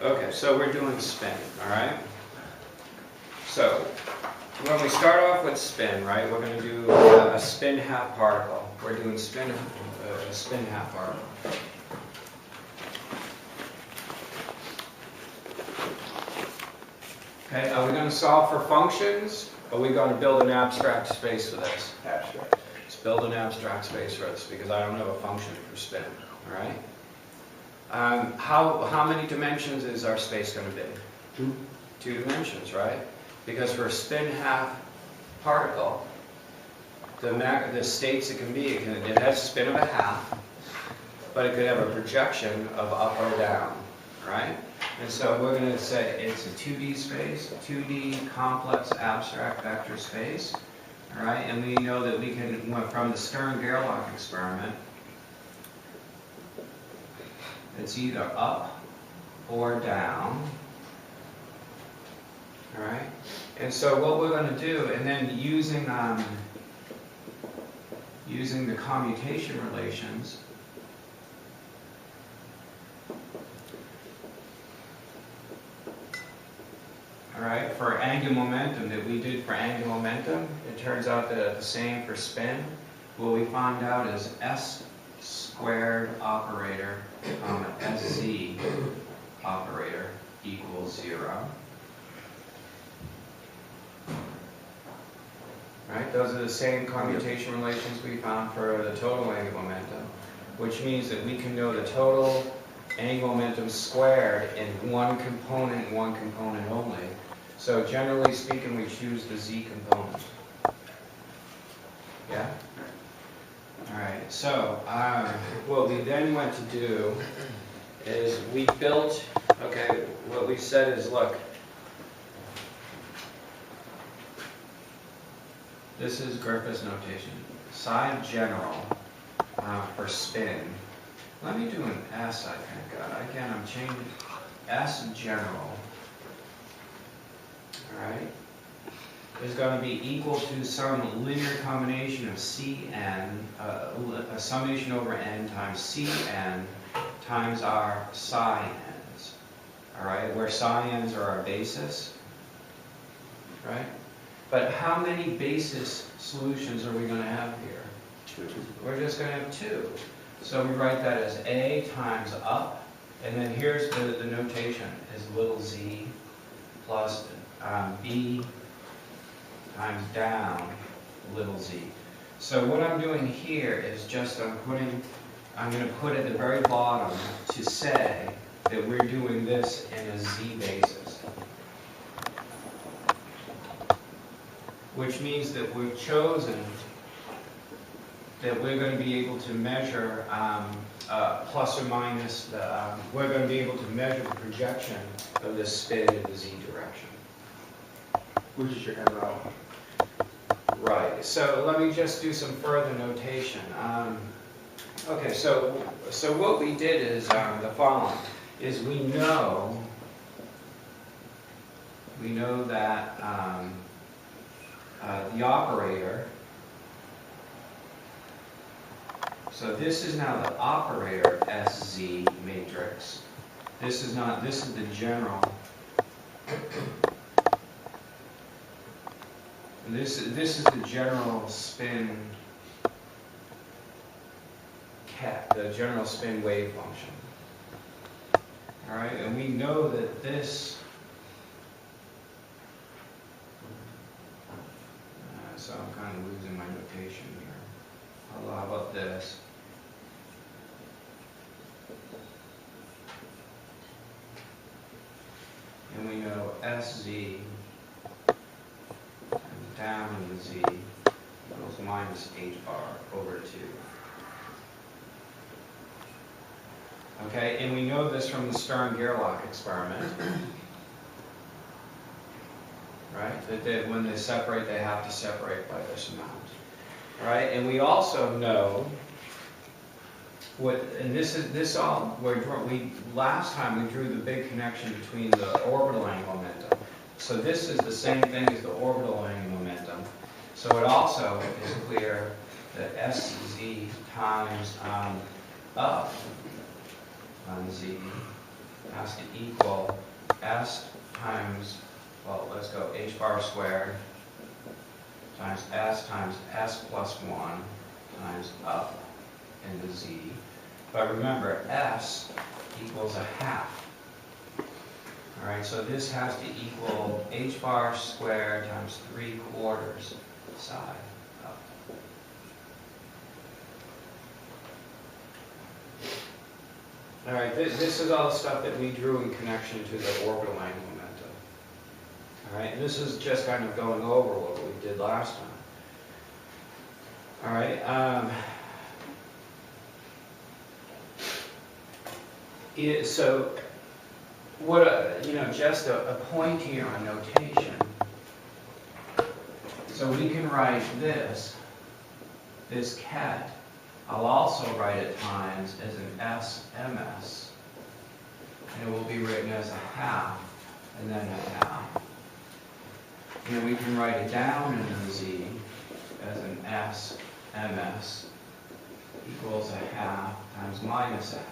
Okay, so we're doing spin, all right? So when we start off with spin, right, we're going to do a spin half particle. We're doing spin half particle. Okay, are we going to solve for functions, or are we going to build an abstract space for this? Abstract. Let's build an abstract space for this, because I don't have a function for spin, all right? How many dimensions is our space going to be? 2. 2 dimensions, right? Because for a spin half particle, the states it can be, it has a spin of a half, but it could have a projection of up or down, right? And so we're going to say it's a 2D space, 2D complex abstract vector space, all right? And we know that we can, from the Stern-Gerlach experiment, it's either up or down, all right? And so what we're going to do, and then using the commutation relations, all right, for angular momentum that we did for angular momentum, it turns out that the same for spin. What we find out is S squared operator, SZ operator equals 0. Right? Those are the same commutation relations we found for the total angular momentum, which means that we can know the total angular momentum squared in one component only. So generally speaking, we choose the Z component. Yeah? All right, so what we then went to do is we built, okay, what we said is, look, this is Griffith's notation. Psi general for spin. Let me do an S, I think. Again, I'm changing S general. All right, is going to be equal to some linear combination of Cn, a summation over n times Cn times our psi n's. All right, where psi n's are our basis. Right? But how many basis solutions are we going to have here? 2. We're just going to have 2. So we write that as A times up, and then here's the notation, is little z plus B times down little z. So what I'm doing here is just I'm going to put at the very bottom to say that we're doing this in a z basis. Which means that we've chosen that we're going to be able to measure plus or minus, we're going to be able to measure the projection of this spin in the z direction. Which is your MO. Right, so let me just do some further notation. Okay, so what we did is the following, is we know that the operator, so this is now the operator SZ matrix. This is the general. This is the general spin the general spin wave function. All right, and we know that this. So I'm kind of losing my notation here. How about this? And we know SZ down in the Z equals minus H bar over 2. Okay, and we know this from the Stern-Gerlach experiment. Right? That when they separate, they have to separate by this amount. Right? And we also know last time we drew the big connection between the orbital angular momentum. So this is the same thing as the orbital angular momentum. So it also is clear that SZ times up on Z has to equal S times, well, let's go h bar squared times S plus 1 times up into Z. But remember, S equals a half. All right, so this has to equal h bar squared times 3/4 side up. All right, this is all the stuff that we drew in connection to the orbital angular momentum. All right, and this is just kind of going over what we did last time. All right, so what, just a point here on notation. So we can write this ket, I'll also write it times as an SMS, and it will be written as a half, and then a half. And we can write it down in the Z as an SMS equals a half times minus a half.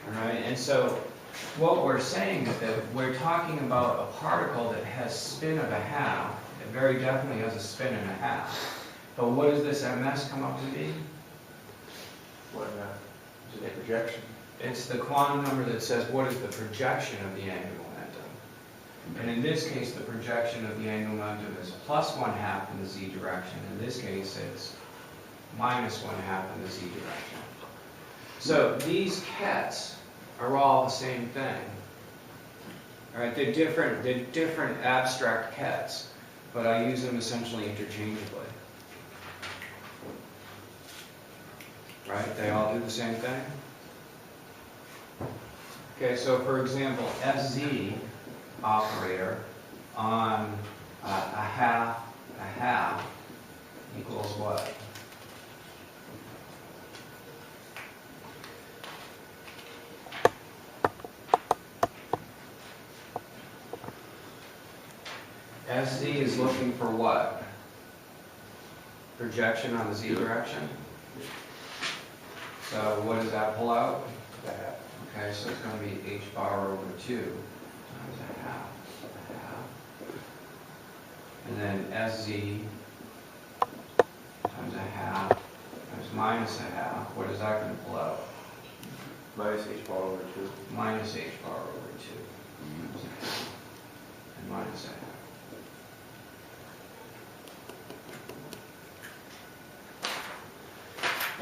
All right, and so what we're saying is that we're talking about a particle that has spin of a half. It very definitely has a spin and a half. But what does this MS come up to be? What is it, a projection? It's the quantum number that says what is the projection of the angular momentum. And in this case, the projection of the angular momentum is plus 1/2 in the Z direction. In this case, it's minus 1/2 in the Z direction. So these kets are all the same thing. All right, they're different abstract kets, but I use them essentially interchangeably. Right, they all do the same thing. Okay, so for example, SZ operator on a half equals what? SZ is looking for what? Projection on the Z direction? So what does that pull out? That. Okay, so it's going to be h bar over 2 times a half. And then SZ times a half times minus a half. What is that going to pull out? Minus h bar over 2. Minus h bar over 2 times a half and minus a half.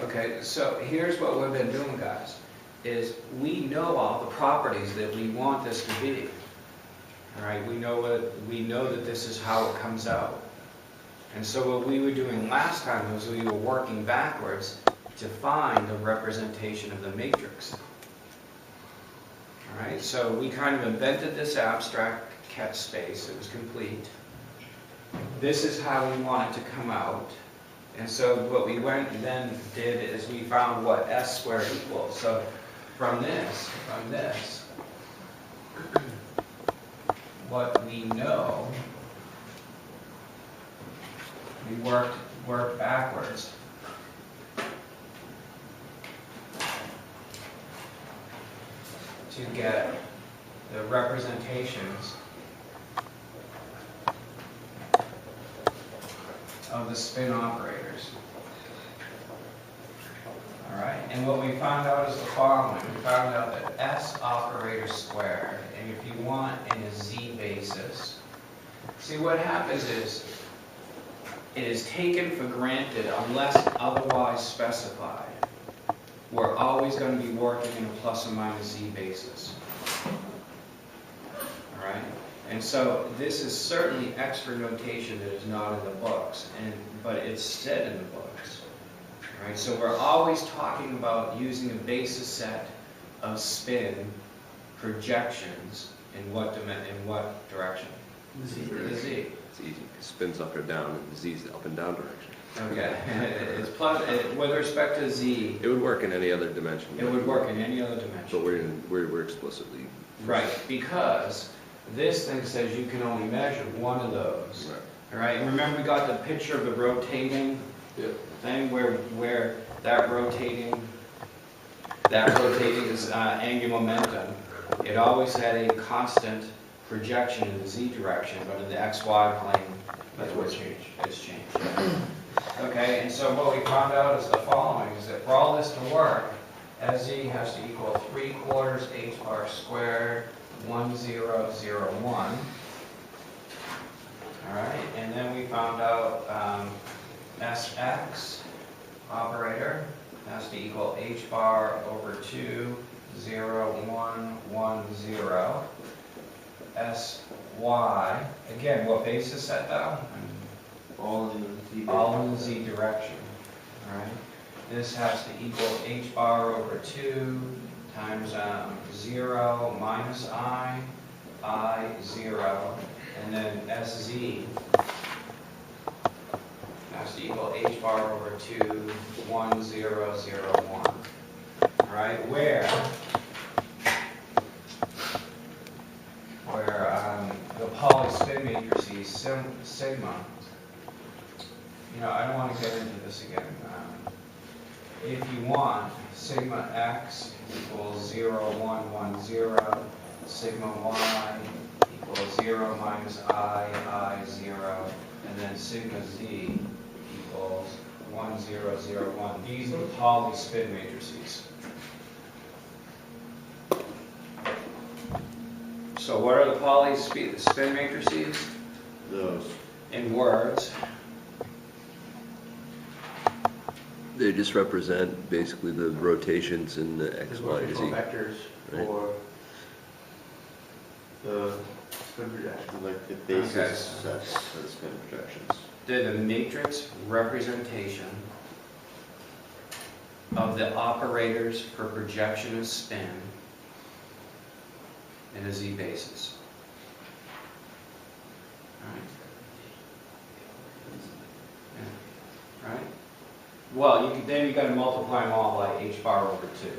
Okay, so here's what we've been doing, guys, is we know all the properties that we want this to be. All right, we know that this is how it comes out. And so what we were doing last time was we were working backwards to find a representation of the matrix. All right, so we kind of invented this abstract ket space. It was complete. This is how we want it to come out. And so what we went and then did is we found what S squared equals. So from this, what we know, we worked backwards. To get the representations of the spin operators. All right, and what we found out is the following. We found out that S operator squared, and if you want in a Z basis, see what happens is it is taken for granted unless otherwise specified. We're always going to be working in a plus or minus Z basis. All right? And so this is certainly extra notation that is not in the books, but it's said in the books. All right? So we're always talking about using a basis set of spin projections in what direction? The Z. The Z. It's easy. It spins up or down, and the Z's up and down direction. Okay. It's plus with respect to Z. It would work in any other dimension. It would work in any other dimension. But we're explicitly right, because this thing says you can only measure one of those. right. All right, and remember we got the picture of the rotating thing where that rotating is angular momentum. It always had a constant projection in the z direction, but in the xy plane, That's what's changed. it's changed. Okay, and so what we found out is the following, is that for all this to work, SZ has to equal 3/4 h bar squared, 1001. All right, and then we found out Sx operator has to equal h bar over 2, 0, 1, 1, 0. Sy, again, what base is set down? All in the Z. All in the z direction, all right? This has to equal h bar over 2 times 0 minus I, 0, and then sz has to equal h bar over 2, 1, 0, 0, 1. All right, where the Pauli spin matrices, sigma, I don't want to get into this again. If you want, sigma x equals 0, 1, 1, 0, sigma y equals 0 minus I, 0, and then sigma z equals 1, 0, 0, 1. These are the Pauli spin matrices. So what are the Pauli spin matrices? Those. In words, They just represent basically the rotations in the X, Because Y, what we and call Z. vectors Right. for the spin projection. Like the Okay. basis sets for the spin projections. they're the matrix representation of the operators for projection of spin in a z basis. All right? Yeah. Right? Well, then you got to multiply them all by h bar over 2.